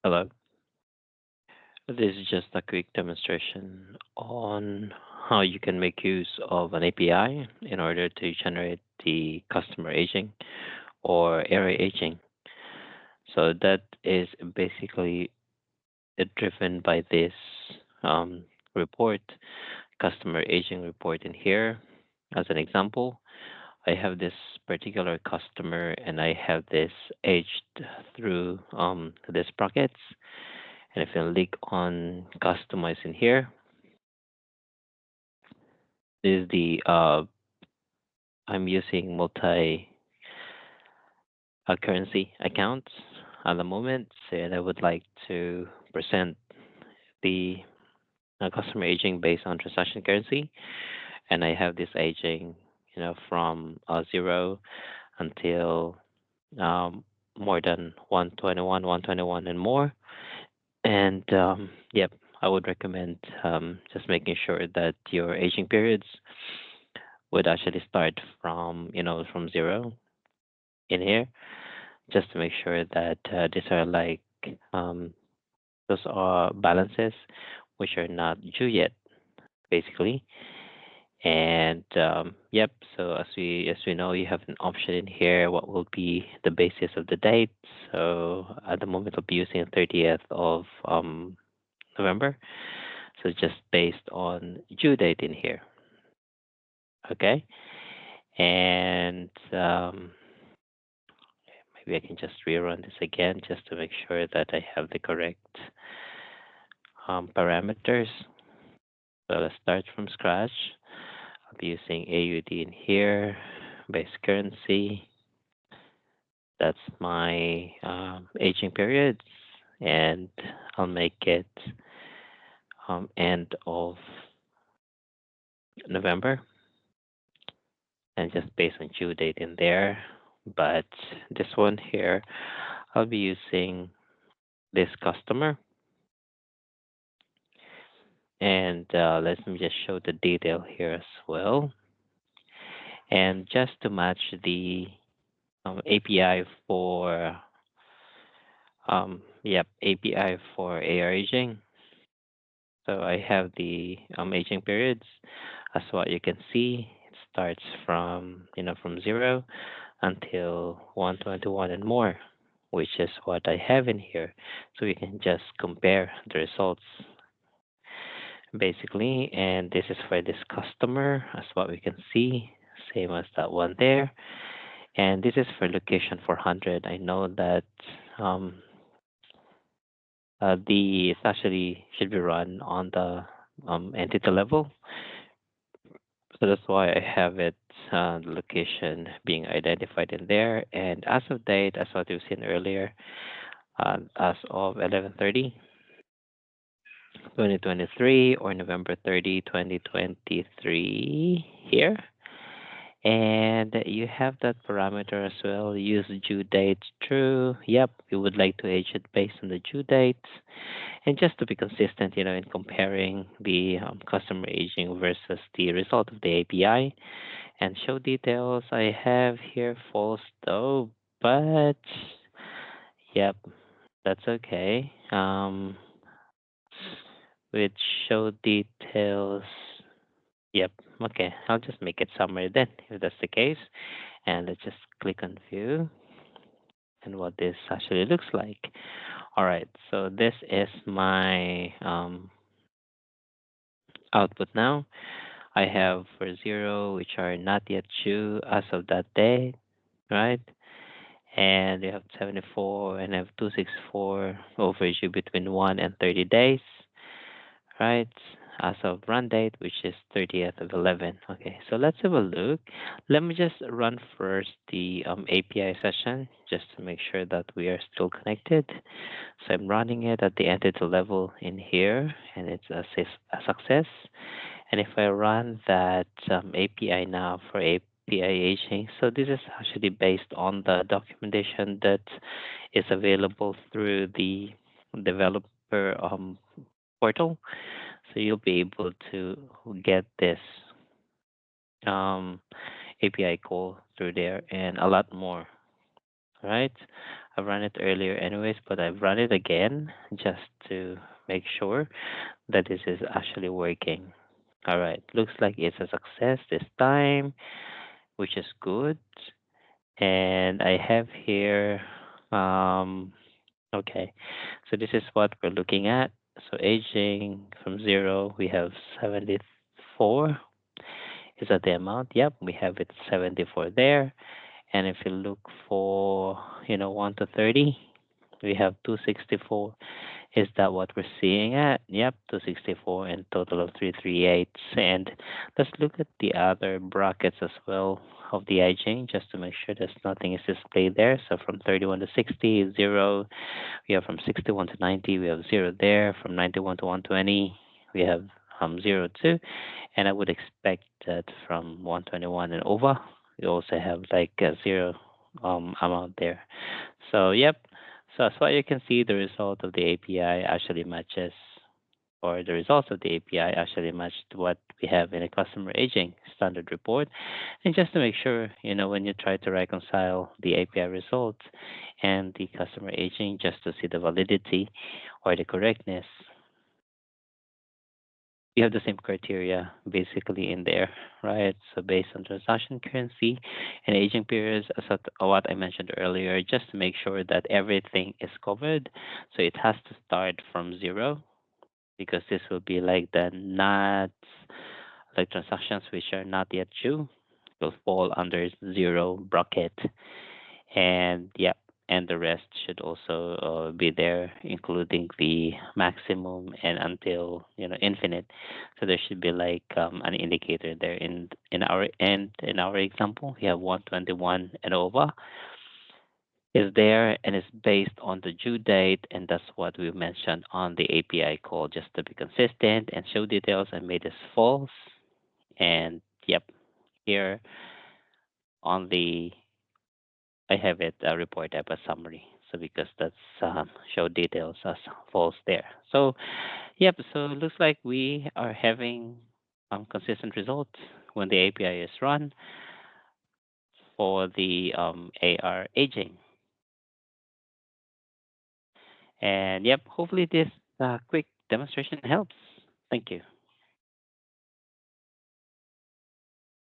Hello. This is just a quick demonstration on how you can make use of an API in order to generate the customer aging or area aging. So that is basically driven by this um, report, customer aging report in here. As an example, I have this particular customer and I have this aged through this brackets. And if you click on customize in here, this is the I'm using multi currency accounts at the moment, and I would like to present the customer aging based on transaction currency, and I have this aging, from 0 until um, more than 121, and more. And yep, I would recommend just making sure that your aging periods would actually start from from 0 in here, just to make sure that these are like um, those are balances which are not due yet, basically. And yep, so as we know, you have an option in here. What will be the basis of the date? So at the moment, I'll be using 30th of November. So just based on due date in here. Okay, and maybe I can just rerun this again just to make sure that I have the correct parameters. So let's start from scratch. I'll be using AUD in here, base currency. That's my aging periods, and I'll make it end of November, and just based on due date in there. But this one here, I'll be using this customer, and let me just show the detail here as well. And just to match the API for API for AR aging. So I have the aging periods. As what you can see, it starts from from 0 until 121 and more, which is what I have in here. So we can just compare the results basically. And this is for this customer, as what we can see, same as that one there. And this is for location 400. I know that um, the it actually should be run on the entity level. So that's why I have it, the location being identified in there. And as of date, as what you've seen earlier, as of 11/30, 2023, or November 30, 2023 here. And you have that parameter as well. Use due date true. Yep, we would like to age it based on the due date. And just to be consistent, in comparing the customer aging versus the result of the API and show details, I have here false though, but yep, that's okay. With show details, yep, okay. I'll just make it summary then, if that's the case. And let's just click on view and what this actually looks like. All right, so this is my output now. I have for 0, which are not yet due as of that day, right? And we have 74 and I have 264 overdue between 1 and 30 days, right? As of run date, which is 30th of 11. Okay, so let's have a look. Let me just run first the API session just to make sure that we are still connected. So I'm running it at the entity level in here, and it's a success. And if I run that API now for API aging, so this is actually based on the documentation that is available through the developer portal. So you'll be able to get this um, API call through there and a lot more, right? I've run it earlier anyways, but I've run it again just to make sure that this is actually working. All right, looks like it's a success this time, which is good. And I have here, um, okay, so this is what we're looking at. So aging from 0, we have 74. Is that the amount? Yep, we have it 74 there. And if you look for, 1 to 30, we have 264. Is that what we're seeing at? Yep, 264 and total of 338. And let's look at the other brackets as well of the IJ just to make sure there's nothing is displayed there. So from 31 to 60, 0. We have from 61 to 90, we have 0 there. From 91 to 120, we have 0 too. And I would expect that from 121 and over, we also have like a 0 amount there. So, yep. So as far as you can see, the result of the API actually matches, or the results of the API actually matched what we have in a customer aging standard report. And just to make sure, when you try to reconcile the API results and the customer aging, just to see the validity or the correctness, you have the same criteria basically in there, right? So based on transaction currency and aging periods, as what I mentioned earlier, just to make sure that everything is covered. So it has to start from 0 because this will be like the not like transactions which are not yet due will fall under 0 bracket. And yeah, and the rest should also be there, including the maximum and until infinite. So there should be like an indicator there. In our example, we have 121 and over is there, and it's based on the due date, and that's what we mentioned on the API call, just to be consistent and show details. I made this false, and yep, here on the I have it report type as summary. So because that's show details as false there. So yep. So it looks like we are having consistent results when the API is run for the AR aging. And yep, hopefully this quick demonstration helps. Thank you.